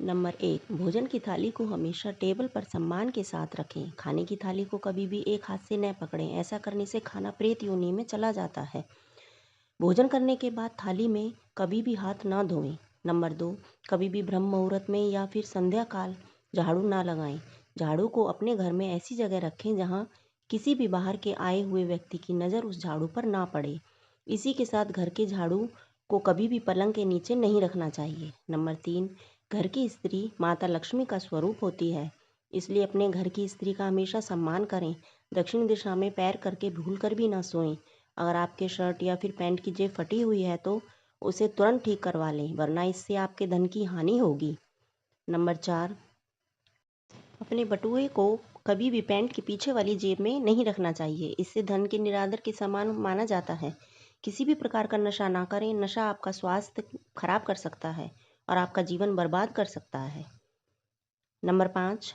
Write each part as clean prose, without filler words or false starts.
Number 1, भोजन की थाली को हमेशा टेबल पर सम्मान के साथ रखें। खाने की थाली को कभी भी एक हाथ से न पकड़ें, ऐसा करने से खाना प्रेत योनि में चला जाता है। भोजन करने के बाद थाली में कभी भी हाथ ना धोएं। नंबर 2, कभी भी ब्रह्म मुहूर्त में या फिर संध्या काल झाड़ू ना लगाएं। झाड़ू को अपने घर में ऐसी जगह रखें जहां किसी भी बाहर के आए हुए व्यक्ति की नज़र उस झाड़ू पर ना पड़े। इसी के साथ घर के झाड़ू को कभी भी पलंग के नीचे नहीं रखना चाहिए। नंबर 3, घर की स्त्री माता लक्ष्मी का स्वरूप होती है, इसलिए अपने घर की स्त्री का हमेशा सम्मान करें। दक्षिण दिशा में पैर करके भूल कर भी ना सोएं। अगर आपके शर्ट या फिर पैंट की जेब फटी हुई है तो उसे तुरंत ठीक करवा लें, वरना इससे आपके धन की हानि होगी। नंबर 4, अपने बटुए को कभी भी पैंट के पीछे वाली जेब में नहीं रखना चाहिए, इससे धन के निरादर के समान माना जाता है। किसी भी प्रकार का नशा ना करें, नशा आपका स्वास्थ्य खराब कर सकता है और आपका जीवन बर्बाद कर सकता है। नंबर 5,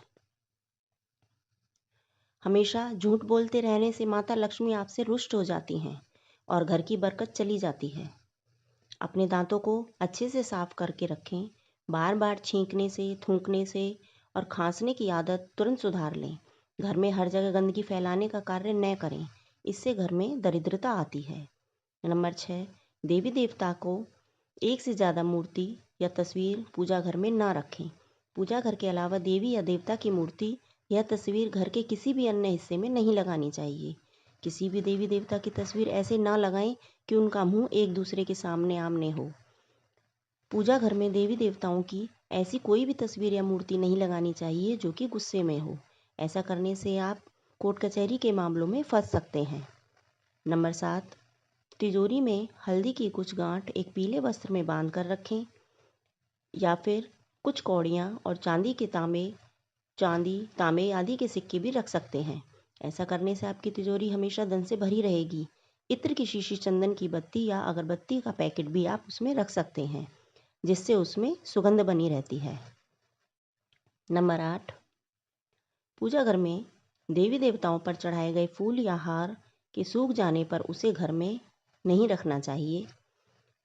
हमेशा झूठ बोलते रहने से माता लक्ष्मी आपसे रुष्ट हो जाती हैं और घर की बरकत चली जाती है। अपने दांतों को अच्छे से साफ करके रखें। बार बार छींकने से, थूकने से और खांसने की आदत तुरंत सुधार लें। घर में हर जगह गंदगी फैलाने का कार्य न करें, इससे घर में दरिद्रता आती है। नंबर 6, देवी देवता को एक से ज़्यादा मूर्ति या तस्वीर पूजा घर में ना रखें। पूजा घर के अलावा देवी या देवता की मूर्ति या तस्वीर घर के किसी भी अन्य हिस्से में नहीं लगानी चाहिए। किसी भी देवी देवता की तस्वीर ऐसे ना लगाएं कि उनका मुंह एक दूसरे के सामने आमने हो। पूजा घर में देवी देवताओं की ऐसी कोई भी तस्वीर या मूर्ति नहीं लगानी चाहिए जो कि गुस्से में हो। ऐसा करने से आप कोर्ट कचहरी के मामलों में फंस सकते हैं। नंबर 7, तिजोरी में हल्दी की कुछ गांठ एक पीले वस्त्र में बांध कर रखें या फिर कुछ कौड़ियाँ और चांदी, तांबे आदि के सिक्के भी रख सकते हैं। ऐसा करने से आपकी तिजोरी हमेशा धन से भरी रहेगी। इत्र की शीशी, चंदन की बत्ती या अगरबत्ती का पैकेट भी आप उसमें रख सकते हैं, जिससे उसमें सुगंध बनी रहती है। नंबर 8, पूजा घर में देवी देवताओं पर चढ़ाए गए फूल या हार के सूख जाने पर उसे घर में नहीं रखना चाहिए।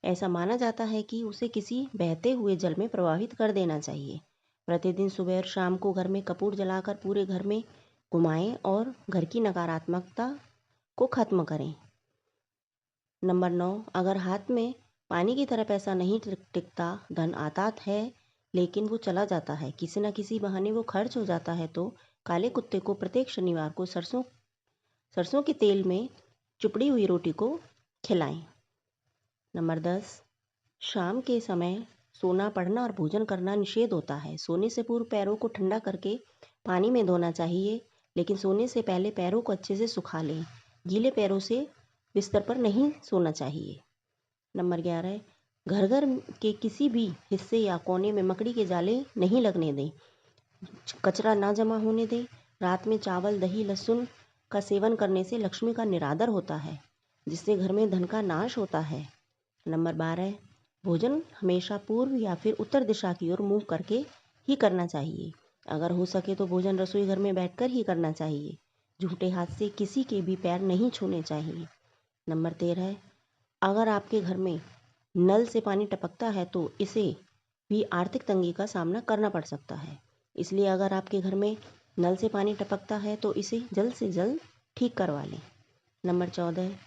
ऐसा माना जाता है कि उसे किसी बहते हुए जल में प्रवाहित कर देना चाहिए। प्रतिदिन सुबह और शाम को घर में कपूर जलाकर पूरे घर में घुमाएं और घर की नकारात्मकता को खत्म करें। नंबर 9, अगर हाथ में पानी की तरह पैसा नहीं टिकता, धन आता है लेकिन वो चला जाता है, किसी न किसी बहाने वो खर्च हो जाता है, तो काले कुत्ते को प्रत्येक शनिवार को सरसों के तेल में चुपड़ी हुई रोटी को खिलाएं। नंबर 10, शाम के समय सोना, पढ़ना और भोजन करना निषेध होता है। सोने से पूर्व पैरों को ठंडा करके पानी में धोना चाहिए, लेकिन सोने से पहले पैरों को अच्छे से सुखा लें। गीले पैरों से बिस्तर पर नहीं सोना चाहिए। नंबर 11, घर घर के किसी भी हिस्से या कोने में मकड़ी के जाले नहीं लगने दें। कचरा ना जमा होने दें। रात में चावल, दही, लहसुन का सेवन करने से लक्ष्मी का निरादर होता है, जिससे घर में धन का नाश होता है। नंबर 12, भोजन हमेशा पूर्व या फिर उत्तर दिशा की ओर मुंह करके ही करना चाहिए। अगर हो सके तो भोजन रसोई घर में बैठकर ही करना चाहिए। झूठे हाथ से किसी के भी पैर नहीं छूने चाहिए। नंबर 13, अगर आपके घर में नल से पानी टपकता है तो इसे भी आर्थिक तंगी का सामना करना पड़ सकता है। इसलिए अगर आपके घर में नल से पानी टपकता है तो इसे जल्द से जल्द ठीक करवा लें। नंबर 14,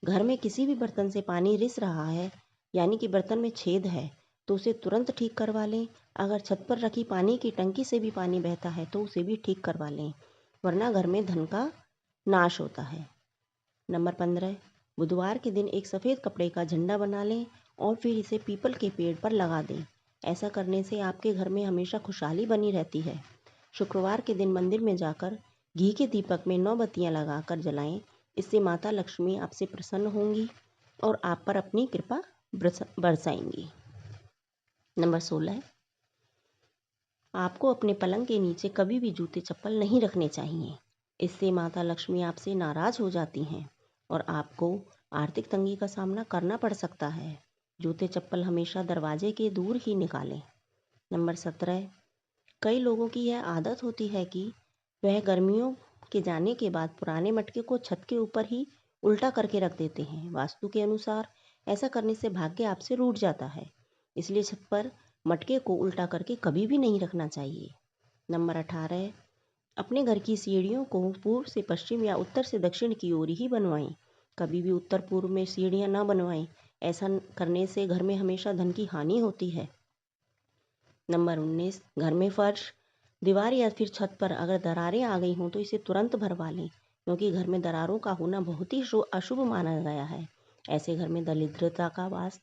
घर में किसी भी बर्तन से पानी रिस रहा है, यानी कि बर्तन में छेद है, तो उसे तुरंत ठीक करवा लें। अगर छत पर रखी पानी की टंकी से भी पानी बहता है तो उसे भी ठीक करवा लें, वरना घर में धन का नाश होता है। नंबर 15, बुधवार के दिन एक सफ़ेद कपड़े का झंडा बना लें और फिर इसे पीपल के पेड़ पर लगा दें। ऐसा करने से आपके घर में हमेशा खुशहाली बनी रहती है। शुक्रवार के दिन मंदिर में जाकर घी के दीपक में 9 बत्तियां लगाकर जलाएं। इससे माता लक्ष्मी आपसे प्रसन्न होंगी और आप पर अपनी कृपा बरसाएंगी। नंबर 16, आपको अपने पलंग के नीचे कभी भी जूते चप्पल नहीं रखने चाहिए। इससे माता लक्ष्मी आपसे नाराज हो जाती हैं और आपको आर्थिक तंगी का सामना करना पड़ सकता है। जूते चप्पल हमेशा दरवाजे के दूर ही निकालें। नंबर 17, कई लोगों की यह आदत होती है कि वह गर्मियों के जाने के बाद पुराने मटके को छत के ऊपर ही उल्टा करके रख देते हैं। वास्तु के अनुसार ऐसा करने से भाग्य आपसे रूठ जाता है, इसलिए छत पर मटके को उल्टा करके कभी भी नहीं रखना चाहिए। नंबर 18, अपने घर की सीढ़ियों को पूर्व से पश्चिम या उत्तर से दक्षिण की ओर ही बनवाएं। कभी भी उत्तर पूर्व में सीढ़ियां ना बनवाएं। ऐसा करने से घर में हमेशा धन की हानि होती है। नंबर 19, घर में फर्श, दीवार या फिर छत पर अगर दरारें आ गई हों तो इसे तुरंत भरवा लें, क्योंकि घर में दरारों का होना बहुत ही अशुभ माना गया है। ऐसे घर में दरिद्रता का वास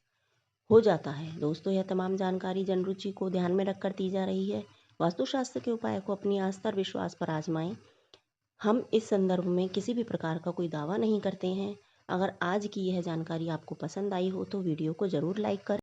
हो जाता है। दोस्तों, यह तमाम जानकारी जन रुचि को ध्यान में रखकर दी जा रही है। वास्तुशास्त्र के उपाय को अपनी आस्था और विश्वास पर आजमाएं। हम इस संदर्भ में किसी भी प्रकार का कोई दावा नहीं करते हैं। अगर आज की यह जानकारी आपको पसंद आई हो तो वीडियो को ज़रूर लाइक करें।